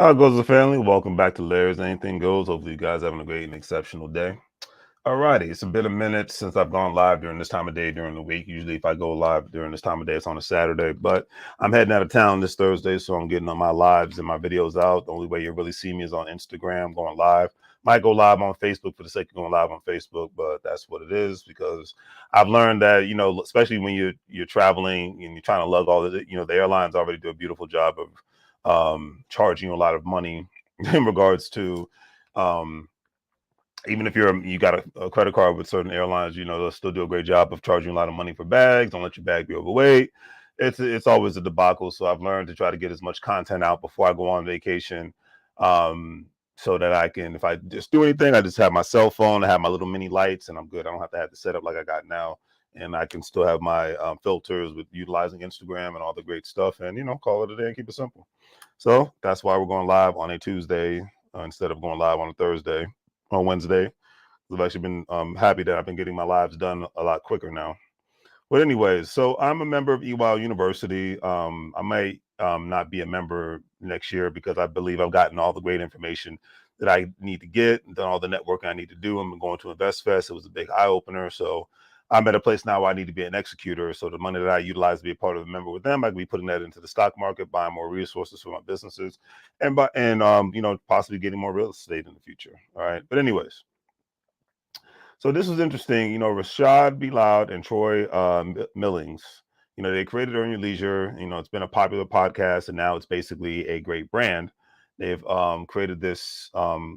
How goes the family? Welcome back to Larry's Anything Goes. Hopefully, you guys having a great and exceptional day. Alrighty, it's been a minute since I've gone live during this time of day during the week. Usually, if I go live during this time of day, it's on a Saturday. But I'm heading out of town this Thursday, so I'm getting on my lives and my videos out. The only way you really see me is on Instagram going live. Might go live on Facebook for the sake of going live on Facebook, but that's what it is because I've learned that especially when you're traveling and you're trying to lug all of it. The airlines already do a beautiful job of charging you a lot of money in regards to um, even if you got a credit card with certain airlines, they'll still do a great job of charging a lot of money for bags. Don't let your bag be overweight. It's always a debacle. So I've learned to try to get as much content out before I go on vacation, so that I can, if I just do anything, I just have my cell phone, I have my little mini lights, and I'm good. I don't have to have the setup like I got now, and I can still have my filters with utilizing Instagram and all the great stuff, and call it a day and keep it simple. So that's why we're going live on a Tuesday instead of going live on a Thursday on Wednesday. I've actually been happy that I've been getting my lives done a lot quicker now. But anyways, so I'm a member of EWIL University. I might not be a member next year because I believe I've gotten all the great information that I need to get, done all the networking I need to do. I'm going to Invest Fest. It was a big eye opener. So I'm at a place now where I need to be an executor. So the money that I utilize to be a part of a member with them, I can be putting that into the stock market, buying more resources for my businesses, and possibly getting more real estate in the future. All right. But anyways, so this was interesting. Rashad B. Loud and Troy Millings, they created Earn Your Leisure. It's been a popular podcast, and now it's basically a great brand. They've created this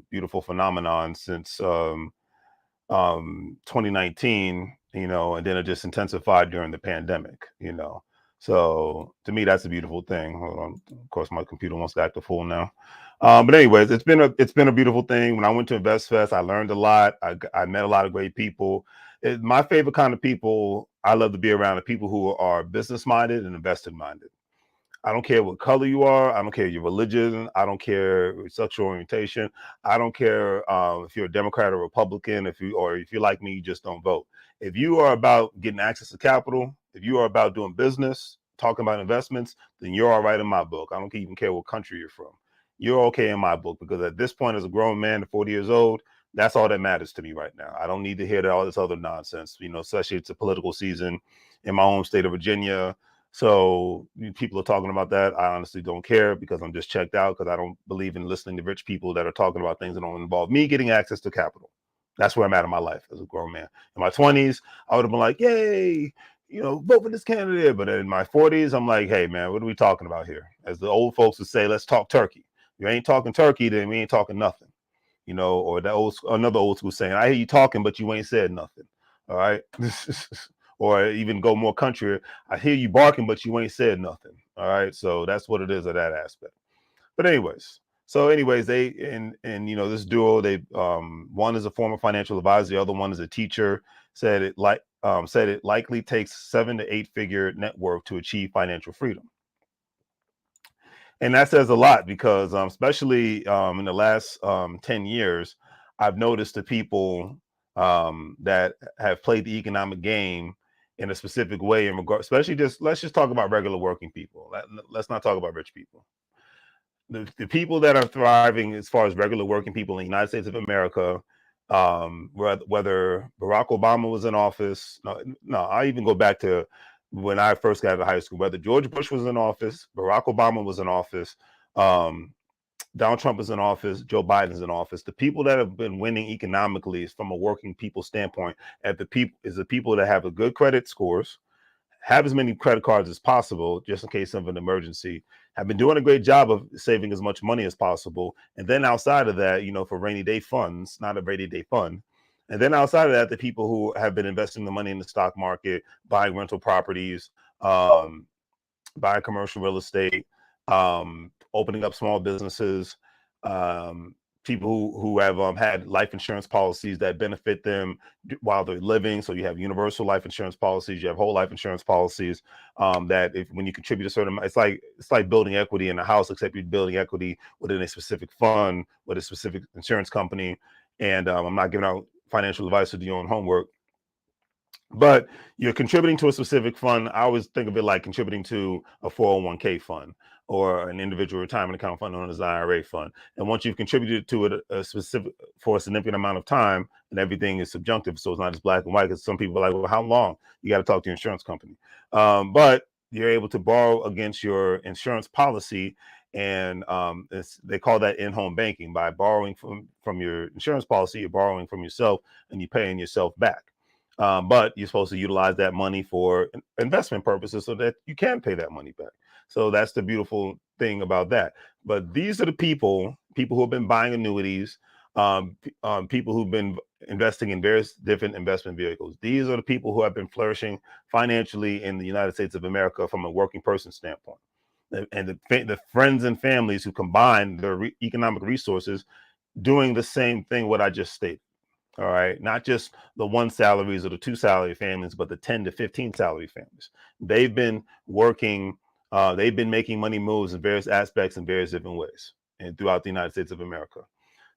beautiful phenomenon since 2019, and then it just intensified during the pandemic. So to me, that's a beautiful thing. Hold on. Of course, my computer wants to act a fool now. But anyways, it's been a beautiful thing. When I went to Invest Fest, I learned a lot. I met a lot of great people. My favorite kind of people I love to be around are people who are business minded and invested minded. I don't care what color you are. I don't care your religion. I don't care your sexual orientation. I don't care if you're a Democrat or Republican. If you're like me, you just don't vote. If you are about getting access to capital, if you are about doing business, talking about investments, then you're all right in my book. I don't even care what country you're from. You're okay in my book because at this point, as a grown man, 40 years old, that's all that matters to me right now. I don't need to hear all this other nonsense. Especially it's a political season in my home state of Virginia. So people are talking about that. I honestly don't care because I'm just checked out because I don't believe in listening to rich people that are talking about things that don't involve me getting access to capital. That's where I'm at in my life as a grown man. In my 20s, I would have been like, yay, vote for this candidate. But in my 40s, I'm like, hey, man, what are we talking about here? As the old folks would say, let's talk turkey. You ain't talking turkey, then we ain't talking nothing. Or another old school saying, I hear you talking, but you ain't said nothing. All right. Or even go more country. I hear you barking, but you ain't said nothing. All right. So that's what it is at that aspect. But anyways, they and this duo, they one is a former financial advisor, the other one is a teacher, said it likely takes 7 to 8 figure net worth to achieve financial freedom. And that says a lot because especially in the last 10 years, I've noticed the people that have played the economic game in a specific way in regard, especially let's just talk about regular working people. Let's not talk about rich people. The people that are thriving as far as regular working people in the United States of America, whether Barack Obama was in office, no, I even go back to when I first got out of high school, whether George Bush was in office, Barack Obama was in office, um, Donald Trump is in office, Joe Biden's in office. The people that have been winning economically is from a working people standpoint, the people that have a good credit scores, have as many credit cards as possible, just in case of an emergency, have been doing a great job of saving as much money as possible. And then outside of that, for rainy day funds, not a rainy day fund. And then outside of that, the people who have been investing the money in the stock market, buying rental properties, buying commercial real estate, opening up small businesses, um, people who have had life insurance policies that benefit them while they're living. So you have universal life insurance policies, you have whole life insurance policies. That when you contribute a certain amount, it's like building equity in a house, except you're building equity within a specific fund with a specific insurance company. And I'm not giving out financial advice to do your own homework, but you're contributing to a specific fund. I always think of it like contributing to a 401k fund. or an individual retirement account fund known as an IRA fund. And once you've contributed to it a specific for a significant amount of time, and everything is subjunctive, so it's not just black and white. Because some people are like, well, how long? You got to talk to your insurance company. But you're able to borrow against your insurance policy, and they call that in-home banking. By borrowing from your insurance policy, you're borrowing from yourself, and you're paying yourself back. But you're supposed to utilize that money for investment purposes so that you can pay that money back. So that's the beautiful thing about that. But these are the people who have been buying annuities, people who've been investing in various different investment vehicles. These are the people who have been flourishing financially in the United States of America from a working person standpoint. And the friends and families who combine their economic resources doing the same thing, what I just stated. All right. Not just the one salaries or the two salary families, but the 10 to 15 salary families. They've been working, they've been making money moves in various aspects in various different ways and throughout the United States of America.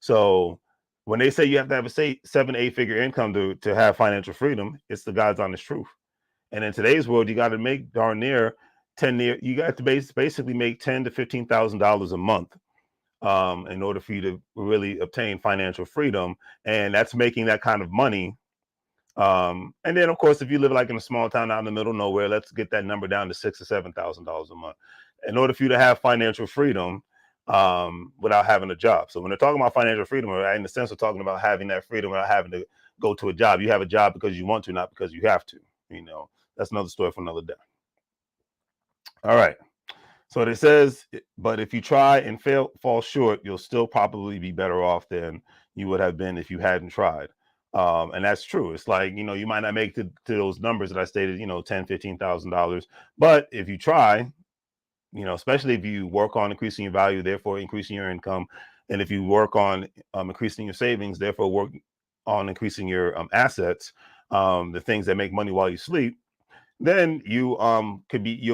So when they say you have to have a 7-8 figure income to have financial freedom, it's the God's honest truth. And in today's world, you got to make darn near you got to basically make $10,000 to $15,000 a month in order for you to really obtain financial freedom. And that's making that kind of money. And then, of course, if you live like in a small town out in the middle of nowhere, let's get that number down to $6,000 to $7,000 a month in order for you to have financial freedom without having a job. So when they're talking about financial freedom, in the sense of talking about having that freedom without having to go to a job, you have a job because you want to, not because you have to. That's another story for another day. All right. So it says, but if you try and fall short, you'll still probably be better off than you would have been if you hadn't tried. And that's true. It's like, you might not make to those numbers that I stated, $10,000, $15,000. But if you try, especially if you work on increasing your value, therefore increasing your income. And if you work on increasing your savings, therefore work on increasing your assets, the things that make money while you sleep, then you'll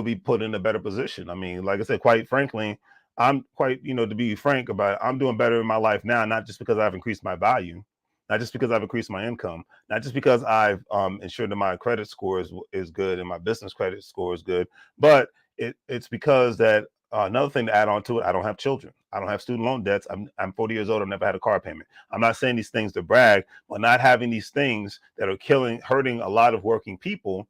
be put in a better position. I mean, like I said, quite frankly, I'm quite, to be frank about it, I'm doing better in my life now, not just because I've increased my value, not just because I've increased my income, not just because I've ensured that my credit score is good and my business credit score is good, but it's because that another thing to add on to it, I don't have children. I don't have student loan debts. I'm 40 years old. I've never had a car payment. I'm not saying these things to brag, but not having these things that are hurting a lot of working people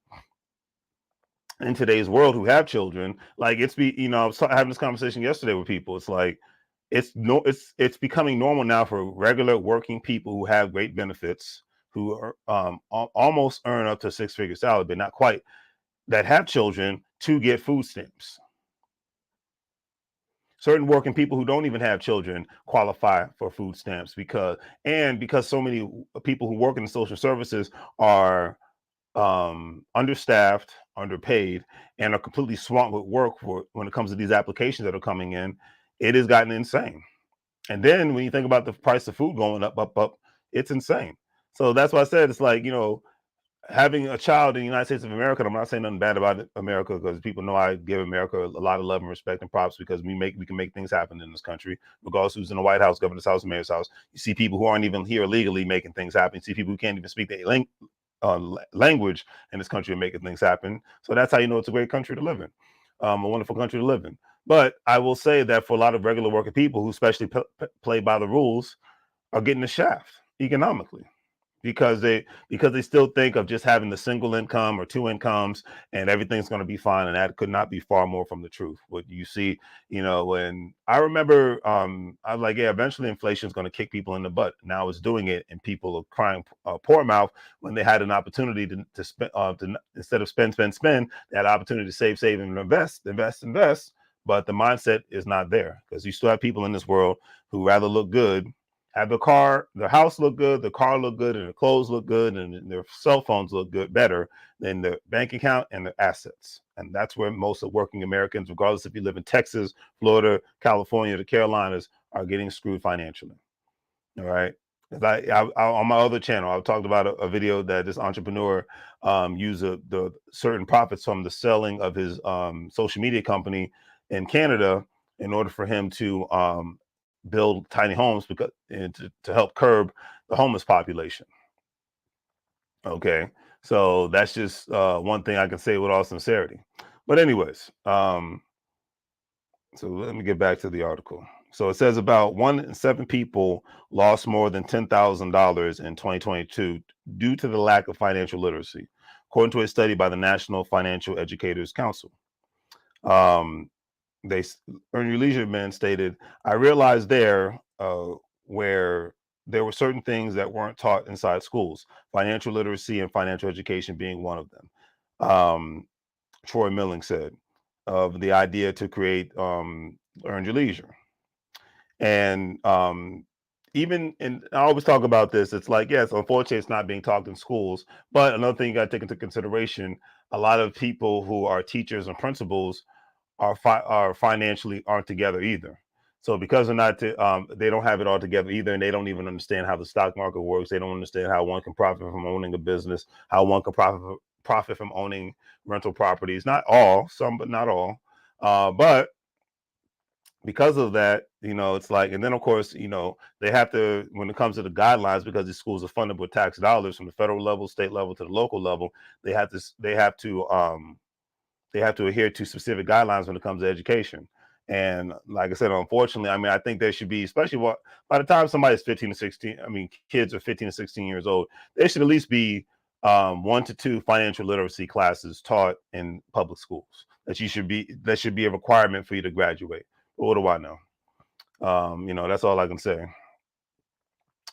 in today's world who have children. Like I was having this conversation yesterday with people. It's like it's becoming normal now for regular working people who have great benefits, who are almost earn up to 6-figure salary, but not quite, that have children, to get food stamps. Certain working people who don't even have children qualify for food stamps because so many people who work in the social services are understaffed, underpaid, and are completely swamped with work when it comes to these applications that are coming in. It has gotten insane. And then when you think about the price of food going up, it's insane. So that's why I said it's like, having a child in the United States of America, and I'm not saying nothing bad about America, because people know I give America a lot of love and respect and props, because we can make things happen in this country, regardless who's in the White House, governor's house, mayor's house. You see people who aren't even here legally making things happen. You see people who can't even speak the language in this country and making things happen. So that's how you know it's a great country to live in, a wonderful country to live in. But I will say that for a lot of regular working people who especially play by the rules are getting the shaft economically, because they still think of just having the single income or two incomes and everything's going to be fine, and that could not be far more from the truth. What you see, when I remember, I was like, yeah, eventually inflation is going to kick people in the butt. Now it's doing it, and people are crying poor mouth when they had an opportunity to spend, instead of spend, they had an opportunity to save and invest. But the mindset is not there, because you still have people in this world who rather look good, have their house look good, the car look good, and their clothes look good, and their cell phones look good, better than their bank account and their assets. And that's where most of working Americans, regardless if you live in Texas, Florida, California, the Carolinas, are getting screwed financially. All right. On my other channel, I talked about a video that this entrepreneur used the certain profits from the selling of his social media company in Canada in order for him to build tiny homes to help curb the homeless population. Okay, so that's just one thing I can say with all sincerity. But anyways, So let me get back to the article. So it says about 1 in 7 people lost more than $10,000 in 2022 due to the lack of financial literacy, according to a study by the National Financial Educators Council. Um, they Earn Your Leisure men stated, "I realized there where there were certain things that weren't taught inside schools, financial literacy and financial education being one of them." Troy Milling said of the idea to create Earn Your Leisure. And even, and I always talk about this, it's like, yes, unfortunately, it's not being taught in schools. But another thing you got to take into consideration, a lot of people who are teachers and principals are financially aren't together either. So because they're not, they don't have it all together either, and they don't even understand how the stock market works. They don't understand how one can profit from owning a business, how one can profit from owning rental properties. Not all, some, but not all. But because of that, it's like, and then of course, they have to, when it comes to the guidelines, because these schools are funded with tax dollars from the federal level, state level to the local level, they have to adhere to specific guidelines when it comes to education. And like I said, unfortunately, I mean, I think there should be, especially by the time somebody's 15 to 16, I mean, kids are 15 to 16 years old, there should at least be 1 to 2 financial literacy classes taught in public schools. That should be a requirement for you to graduate. But what do I know? That's all I can say.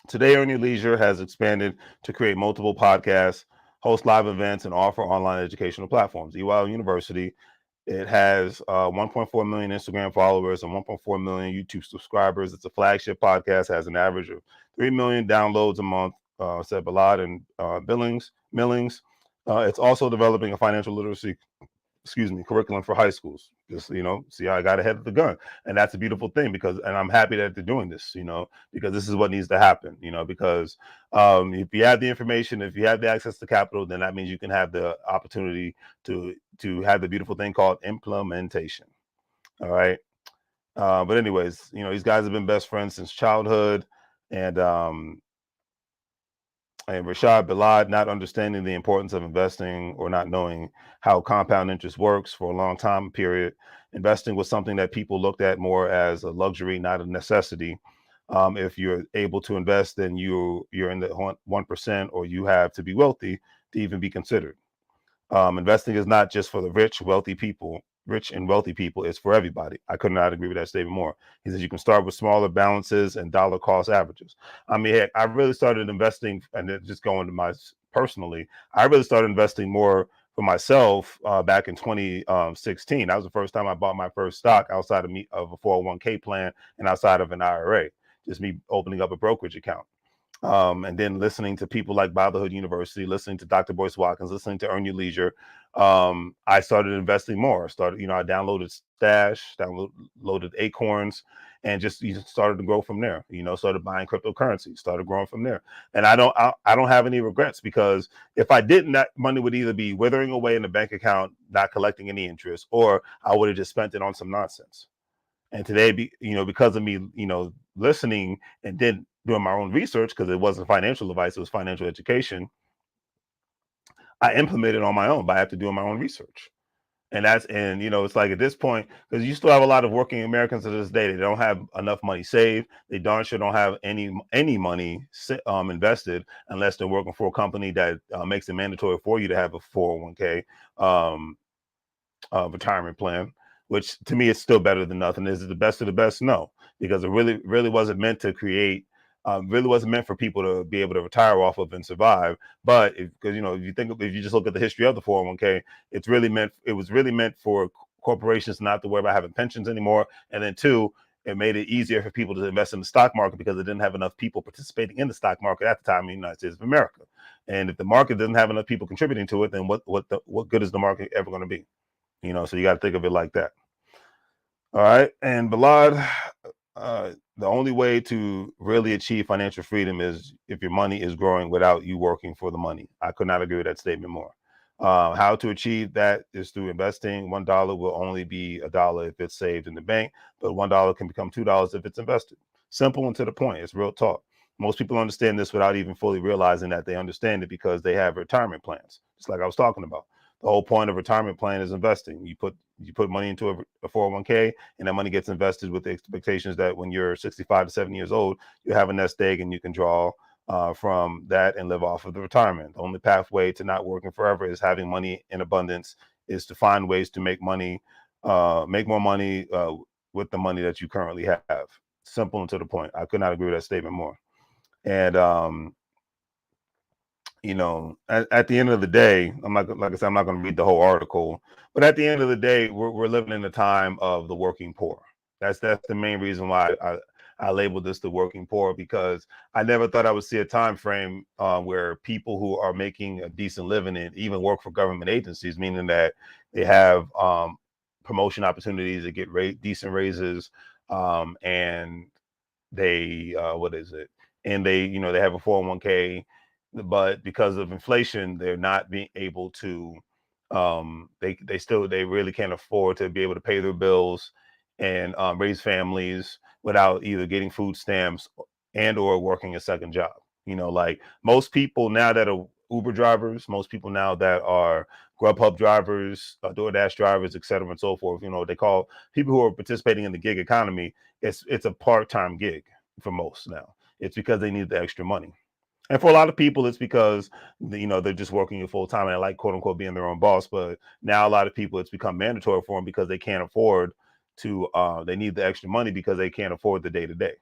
Today, Earn Your Leisure has expanded to create multiple podcasts, host live events, and offer online educational platforms. EYL University, it has 1.4 million Instagram followers and 1.4 million YouTube subscribers. It's a flagship podcast, has an average of 3 million downloads a month, said Ballard and Millings. It's also developing a financial literacy curriculum for high schools. Just, see how I got ahead of the gun. And that's a beautiful thing, and I'm happy that they're doing this, because this is what needs to happen, because if you have the information, if you have the access to capital, then that means you can have the opportunity to have the beautiful thing called implementation. All right. But anyways, these guys have been best friends since childhood. And Rashad Bilad, not understanding the importance of investing or not knowing how compound interest works for a long time period. Investing was something that people looked at more as a luxury, not a necessity. If you're able to invest, then you're in the 1%, or you have to be wealthy to even be considered. Investing is not just for the rich and wealthy people. It's for everybody. I could not agree with that statement more. He says you can start with smaller balances and dollar cost averages. I mean, heck, I really started investing, and then just going to my personally, I really started investing more for myself back in 2016. That was the first time I bought my first stock outside of a 401k plan and outside of an IRA. Just me opening up a brokerage account. And then listening to people like Fatherhood University, listening to Dr. Boyce Watkins, listening to Earn Your Leisure, I started investing more. I downloaded Stash, downloaded Acorns, and just started to grow from there. Started buying cryptocurrency, started growing from there. And I don't have any regrets, because if I didn't, that money would either be withering away in the bank account, not collecting any interest, or I would have just spent it on some nonsense. And today, because of me, listening and then doing my own research, because it wasn't financial advice, it was financial education, I implemented on my own, but I have to do my own research. And it's like, at this point, because you still have a lot of working Americans to this day, they don't have enough money saved. They darn sure don't have any money invested, unless they're working for a company that makes it mandatory for you to have a 401k retirement plan, which to me is still better than nothing. Is it the best of the best? No, because it really wasn't meant to create. Really wasn't meant for people to be able to retire off of and survive. But because if you just look at the history of the 401k, it was really meant for corporations not to worry about having pensions anymore. And then two, it made it easier for people to invest in the stock market, because it didn't have enough people participating in the stock market at the time in the United States of America. And if the market doesn't have enough people contributing to it, then what good is the market ever going to be? So you got to think of it like that. All right. And Balad, the only way to really achieve financial freedom is if your money is growing without you working for the money. I could not agree with that statement more. How to achieve that is through investing. $1 will only be $1 if it's saved in the bank, but $1 can become $2 if it's invested. Simple and to the point. It's real talk. Most people understand this without even fully realizing that they understand it, because they have retirement plans, just like I was talking about. The whole point of retirement plan is investing. You put money into a 401k, and that money gets invested with the expectations that when you're 65 to 70 years old, you have a nest egg and you can draw from that and live off of the retirement. The only pathway to not working forever is having money in abundance, is to find ways to make more money with the money that you currently have. Simple and to the point. I could not agree with that statement more. And at the end of the day, I'm not, like I said, I'm not going to read the whole article, but at the end of the day, we're living in the time of the working poor. That's the main reason why I labeled this the working poor, because I never thought I would see a time frame where people who are making a decent living and even work for government agencies, meaning that they have promotion opportunities, they get decent raises, and they what is it? And they have a 401k, but because of inflation, they're not being able to they really can't afford to be able to pay their bills and raise families without either getting food stamps and or working a second job. Like most people now that are Uber drivers, most people now that are Grubhub drivers, DoorDash drivers, et cetera, and so forth. They call people who are participating in the gig economy. It's a part-time gig for most now. It's because they need the extra money. And for a lot of people, it's because they're just working full time and they like, quote unquote, being their own boss. But now a lot of people, it's become mandatory for them because they can't afford to. They need the extra money because they can't afford the day to day.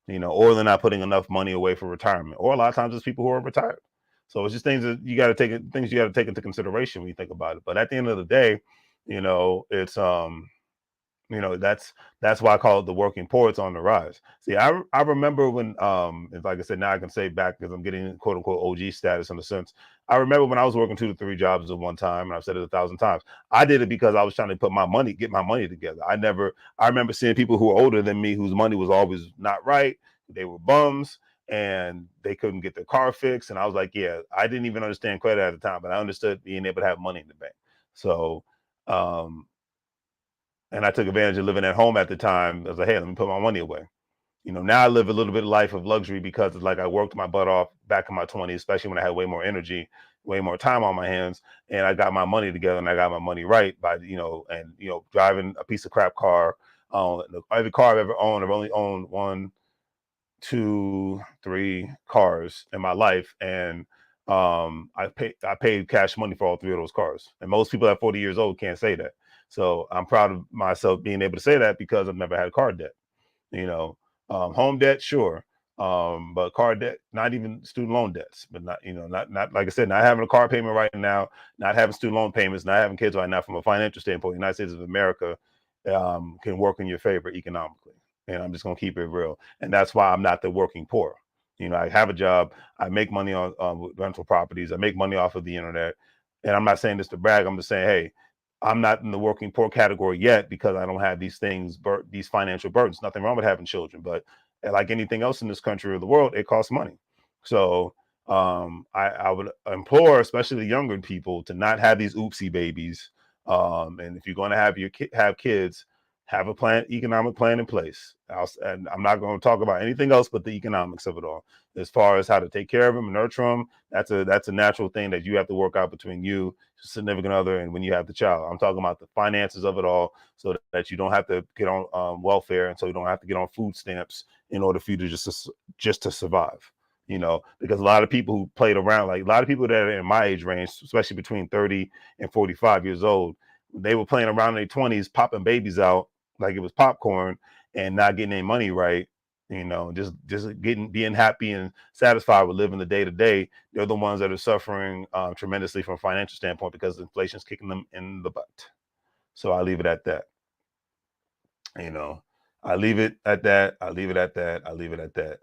Or they're not putting enough money away for retirement. Or a lot of times it's people who are retired. So it's just things that you got to take into consideration when you think about it. But at the end of the day, it's that's why I call it the working poor. It's on the rise. See, I remember when like I said, now I can say back because I'm getting quote unquote OG status in a sense. I remember when I was working 2 to 3 jobs at one time, and I've said it 1,000 times. I did it because I was trying to get my money together. I remember seeing people who were older than me whose money was always not right. They were bums and they couldn't get their car fixed. And I was like, yeah, I didn't even understand credit at the time, but I understood being able to have money in the bank. So um and I took advantage of living at home at the time. I was like, hey, let me put my money away. Now I live a little bit of life of luxury because it's like I worked my butt off back in my 20s, especially when I had way more energy, way more time on my hands, and I got my money together and I got my money right by driving a piece of crap car. Every car I've ever owned, I've only owned 1, 2, 3 cars in my life, and I paid cash money for all 3 of those cars. And most people at 40 years old can't say that. So I'm proud of myself being able to say that because I've never had car debt. you know Home debt, sure, but car debt, not even student loan debts, but not like I said, not having a car payment right now, not having student loan payments, not having kids right now. From a financial standpoint, the United States of America can work in your favor economically, and I'm just going to keep it real. And that's why I'm not the working poor. I have a job, I make money on rental properties, I make money off of the internet, and I'm not saying this to brag, I'm just saying, hey, I'm not in the working poor category yet because I don't have these things, these financial burdens. Nothing wrong with having children, but like anything else in this country or the world, it costs money. So I would implore, especially the younger people, to not have these oopsie babies. And if you're going to have kids, have a economic plan in place. And I'm not going to talk about anything else but the economics of it all. As far as how to take care of them, nurture them, that's a natural thing that you have to work out between you, significant other, and when you have the child. I'm talking about the finances of it all, so that you don't have to get on welfare, and so you don't have to get on food stamps in order for you to just to survive. Because a lot of people who played around, like a lot of people that are in my age range, especially between 30 and 45 years old, they were playing around in their 20s, popping babies out like it was popcorn and not getting any money right. Just being happy and satisfied with living the day to day. They're the ones that are suffering tremendously from a financial standpoint because inflation's kicking them in the butt. So I leave it at that. You know, I leave it at that. I leave it at that. I leave it at that.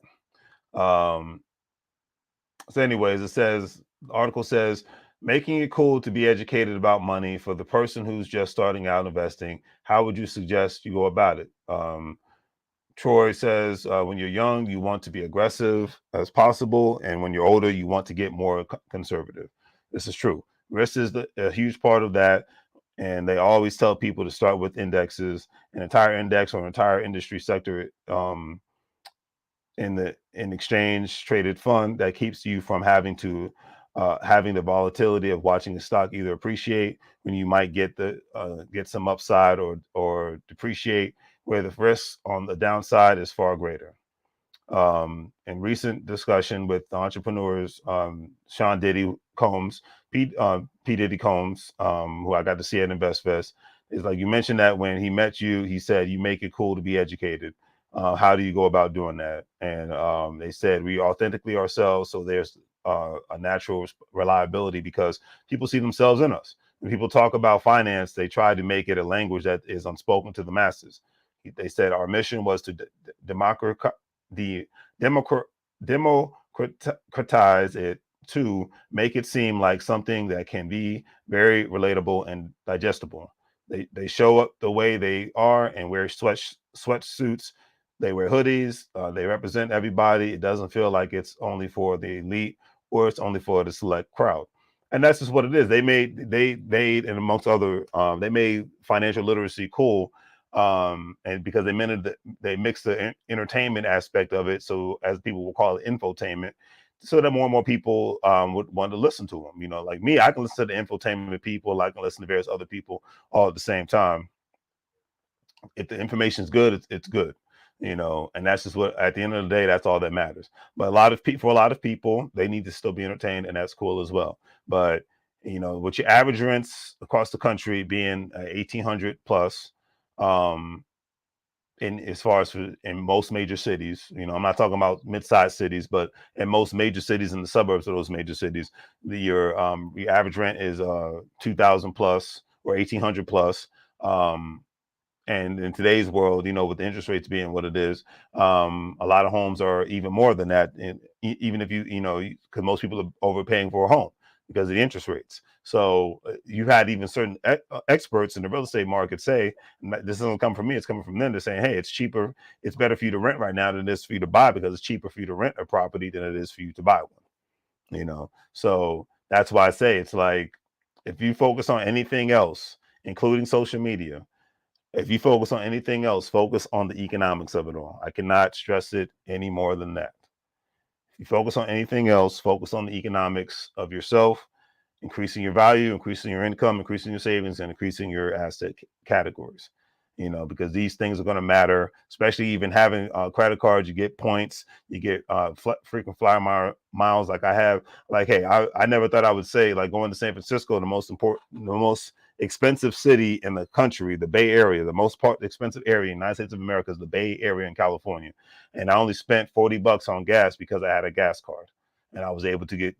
Um, so, anyways, the article says, making it cool to be educated about money for the person who's just starting out investing. How would you suggest you go about it? Troy says, when you're young, you want to be aggressive as possible. And when you're older, you want to get more conservative. This is true. Risk is a huge part of that. And they always tell people to start with indexes, an entire index or an entire industry sector in exchange traded fund that keeps you from having to having the volatility of watching the stock either appreciate when you might get some upside or depreciate, where the risk on the downside is far greater. In recent discussion with the entrepreneurs, Sean Diddy Combs, P. Diddy Combs, who I got to see at InvestFest, is like, you mentioned that when he met you, he said, you make it cool to be educated. How do you go about doing that? And they said, we authentically ourselves. So there's a natural reliability because people see themselves in us. When people talk about finance, they try to make it a language that is unspoken to the masses. They said our mission was to democratize the democratize it, to make it seem like something that can be very relatable and digestible. They show up the way they are and wear sweatsuits. They wear hoodies. They represent everybody. It doesn't feel like it's only for the elite or it's only for the select crowd. And that's just what it is. They made and amongst other they made financial literacy cool, and because they mixed the entertainment aspect of it, so as people will call it, infotainment, so that more and more people would want to listen to them. You know, like me, I can listen to the infotainment people, I can listen to various other people all at the same time. If the information is good, it's good. You know, and that's just what, at the end of the day, that's all that matters. But for a lot of people, they need to still be entertained, and that's cool as well. But you know, with your average rents across the country being 1,800 plus, um, in as far as in most major cities, you know, I'm not talking about mid-sized cities, but in most major cities, in the suburbs of those major cities, your average rent is 2,000 plus or 1,800 plus. Um, and in today's world, you know, with the interest rates being what it is, a lot of homes are even more than that. And even if you know, because most people are overpaying for a home because of the interest rates. So you've had even certain experts in the real estate market say, and this doesn't come from me, it's coming from them. They're saying, hey, it's cheaper, it's better for you to rent right now than it is for you to buy, because it's cheaper for you to rent a property than it is for you to buy one. You know, so that's why I say it's like, if you focus on anything else, including social media, if you focus on anything else, focus on the economics of it all. I cannot stress it any more than that. If you focus on anything else, focus on the economics of yourself, increasing your value, increasing your income, increasing your savings, and increasing your asset categories. You know, because these things are going to matter, especially even having credit cards. You get points, you get frequent flyer miles. Like I have, like, hey, I never thought I would say, like, going to San Francisco, the most expensive city in the country, the Bay Area, the most expensive area in the United States of America is the Bay Area in California. And I only spent $40 on gas because I had a gas card, and I was able to get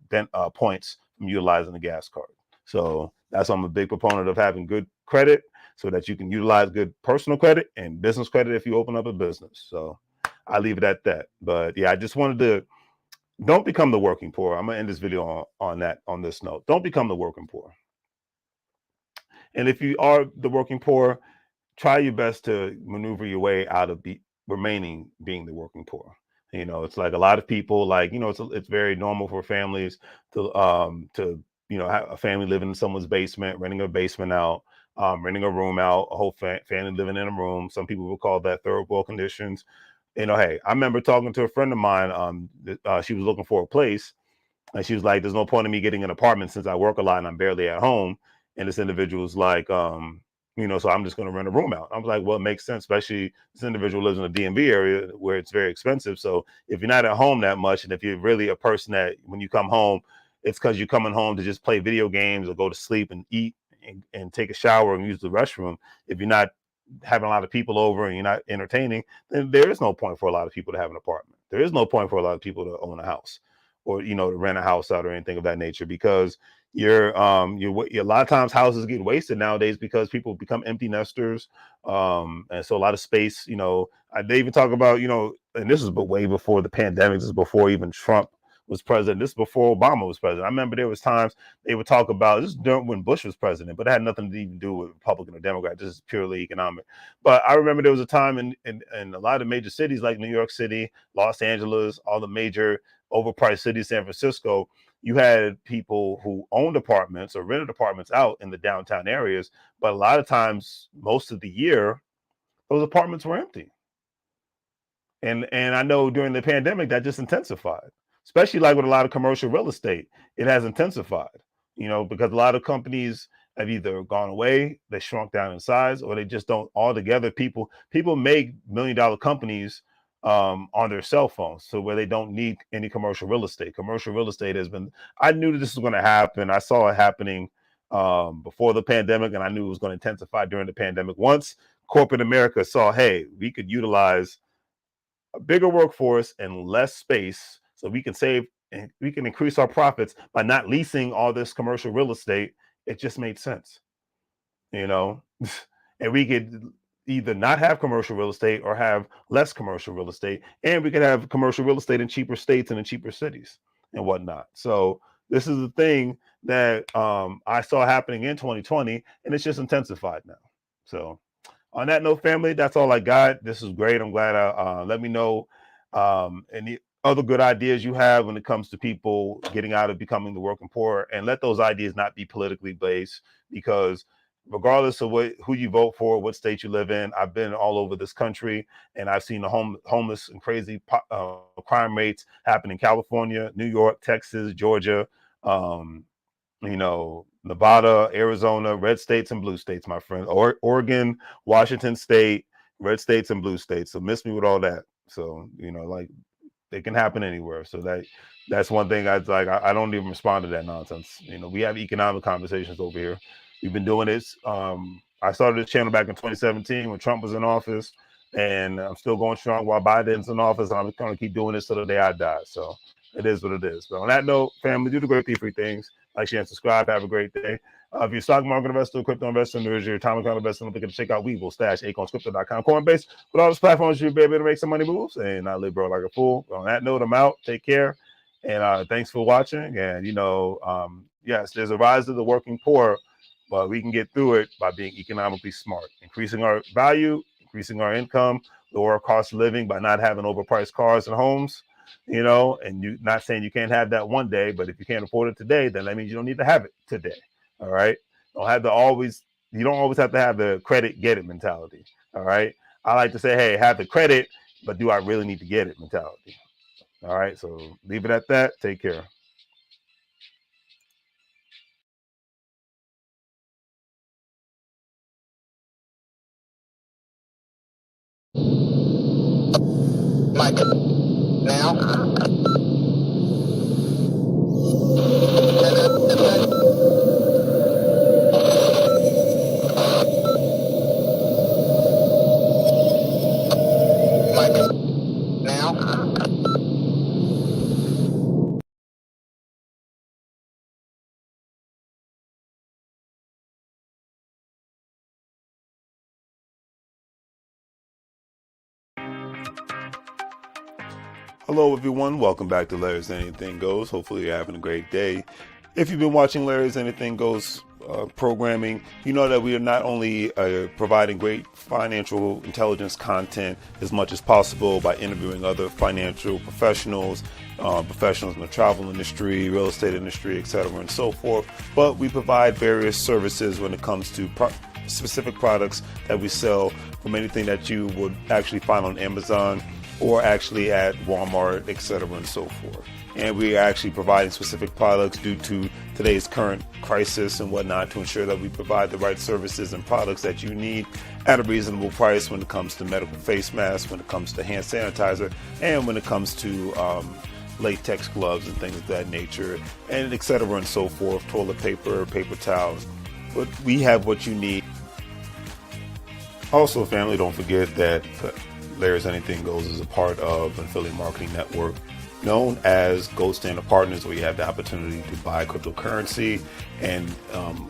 points from utilizing the gas card. So that's why I'm a big proponent of having good credit, so that you can utilize good personal credit and business credit if you open up a business. So I leave it at that. But yeah, I just wanted to, don't become the working poor. I'm gonna end this video on this note. Don't become the working poor. And if you are the working poor, try your best to maneuver your way out of remaining being the working poor. You know, it's like a lot of people, like, you know, it's very normal for families to you know, have a family living in someone's basement, renting a basement out, renting a room out, a whole family living in a room. Some people will call that third world conditions. You know, hey, I remember talking to a friend of mine. She was looking for a place, and she was like, there's no point in me getting an apartment since I work a lot and I'm barely at home. And this individual was like, you know, so I'm just going to rent a room out. I was like, well, it makes sense, especially this individual lives in a DMV area where it's very expensive. So if you're not at home that much, and if you're really a person that when you come home, it's because you're coming home to just play video games or go to sleep and eat and take a shower and use the restroom. If you're not having a lot of people over and you're not entertaining, then there is no point for a lot of people to have an apartment. There is no point for a lot of people to own a house, or, you know, to rent a house out or anything of that nature, because you're a lot of times houses get wasted nowadays because people become empty nesters. And so a lot of space, you know, they even talk about, you know, and this is but way before the pandemic, this is before even Trump was president, this is before Obama was president. I remember there was times they would talk about, this is during when Bush was president, but it had nothing to even do with Republican or Democrat. This is purely economic. But I remember there was a time in a lot of major cities like New York City, Los Angeles, all the major overpriced cities, San Francisco, you had people who owned apartments or rented apartments out in the downtown areas, but a lot of times, most of the year, those apartments were empty. And I know during the pandemic that just intensified. especially like with a lot of commercial real estate, it has intensified, because a lot of companies have either gone away, they shrunk down in size, or they just don't altogether. People make $1 million companies on their cell phones, so where they don't need any commercial real estate. Commercial real estate has been. I knew that this was going to happen. I saw it happening before the pandemic, and I knew it was going to intensify during the pandemic. Once corporate America saw, hey, we could utilize a bigger workforce and less space, so we can save and we can increase our profits by not leasing all this commercial real estate. It just made sense, you know, and we could either not have commercial real estate or have less commercial real estate, and we could have commercial real estate in cheaper states and in cheaper cities and whatnot. So this is the thing that I saw happening in 2020, and it's just intensified now. So on that note, family, that's all I got. This is great. I'm glad let me know any other good ideas you have when it comes to people getting out of becoming the working poor, and let those ideas not be politically based, because regardless of who you vote for, what state you live in, I've been all over this country, and I've seen the homeless and crazy crime rates happen in California, New York, Texas, Georgia, Nevada, Arizona, red states and blue states, my friend. Oregon, Washington State, red states and blue states. So miss me with all that. So, like, it can happen anywhere. So that's one thing I don't even respond to that nonsense. We have economic conversations over here. We've been doing this. I started this channel back in 2017 when Trump was in office, and I'm still going strong while Biden's in office. And I'm going to keep doing this till the day I die. So it is what it is. But on that note, family, do the great three things. Like, share, and subscribe. Have a great day. If you're a stock market investor, crypto investor, and your time account investor, don't forget to check out WEBULL, Stash, AcornsCrypto.com, Coinbase. With all those platforms, you'll be able to make some money moves and not live, bro, like a fool. But on that note, I'm out. Take care. And thanks for watching. And, yes, there's a rise of the working poor, but we can get through it by being economically smart, increasing our value, increasing our income, lower our cost of living by not having overpriced cars and homes. And you not saying you can't have that one day, but if you can't afford it today, then that means you don't need to have it today. All right. You don't always have to have the credit, get it mentality. All right. I like to say, hey, have the credit, but do I really need to get it mentality? All right. So leave it at that. Take care. Mike, now. Mike, now. Hello, everyone. Welcome back to Larry's Anything Goes. Hopefully, you're having a great day. If you've been watching Larry's Anything Goes programming, you know that we are not only providing great financial intelligence content as much as possible by interviewing other financial professionals, professionals in the travel industry, real estate industry, etc., and so forth, but we provide various services when it comes to specific products that we sell, from anything that you would actually find on Amazon or actually at Walmart, etc., and so forth. And we are actually providing specific products due to today's current crisis and whatnot, to ensure that we provide the right services and products that you need at a reasonable price when it comes to medical face masks, when it comes to hand sanitizer, and when it comes to latex gloves and things of that nature, and etc., and so forth, toilet paper, paper towels. But we have what you need. Also, family, don't forget that Larry's Anything Goes is a part of an affiliate marketing network known as Gold Standard Partners, where you have the opportunity to buy cryptocurrency and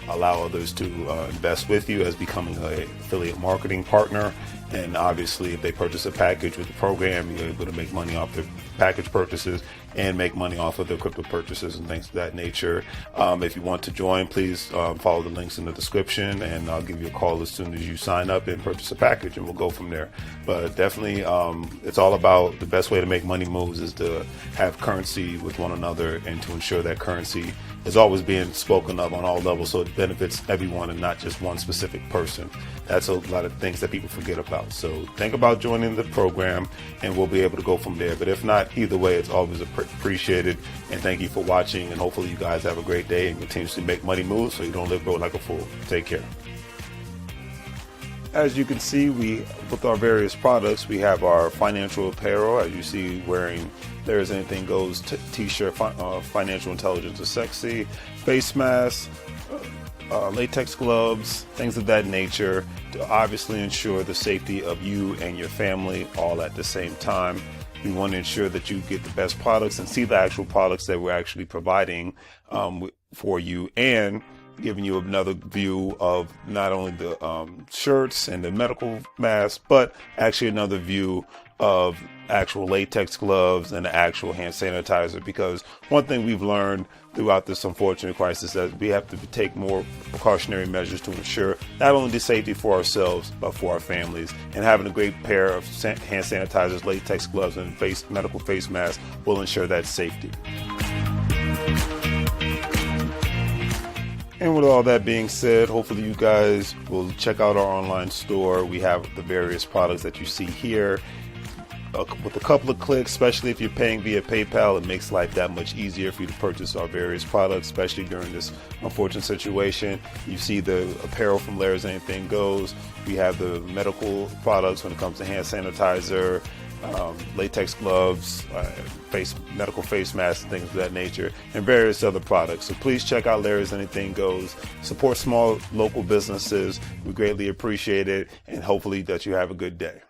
allow others to invest with you as becoming an affiliate marketing partner. And obviously, if they purchase a package with the program, you're able to make money off their package purchases and make money off of their crypto purchases and things of that nature. If you want to join, please follow the links in the description, and I'll give you a call as soon as you sign up and purchase a package, and we'll go from there. But definitely, it's all about the best way to make money moves is to have currency with one another, and to ensure that currency is always being spoken of on all levels, so it benefits everyone and not just one specific person. That's a lot of things that people forget about. out. So think about joining the program and we'll be able to go from there. But if not, either way, it's always appreciated. And thank you for watching. And hopefully you guys have a great day and continuously make money moves so you don't live broke like a fool. Take care. As you can see, with our various products, we have our financial apparel. As you see, wearing There's Anything Goes t-shirt, financial intelligence is sexy, face masks, latex gloves, things of that nature to obviously ensure the safety of you and your family all at the same time. We want to ensure that you get the best products and see the actual products that we're actually providing for you, and giving you another view of not only the shirts and the medical masks, but actually another view of actual latex gloves and the actual hand sanitizer. Because one thing we've learned throughout this unfortunate crisis is that we have to take more precautionary measures to ensure not only the safety for ourselves, but for our families. And having a great pair of hand sanitizers, latex gloves, and medical face masks will ensure that safety. And with all that being said, hopefully you guys will check out our online store. We have the various products that you see here. With a couple of clicks, especially if you're paying via PayPal, it makes life that much easier for you to purchase our various products, especially during this unfortunate situation. You see the apparel from Larry's Anything Goes. We have the medical products when it comes to hand sanitizer, latex gloves, medical face masks, and things of that nature, and various other products. So please check out Larry's Anything Goes. Support small local businesses. We greatly appreciate it, and hopefully that you have a good day.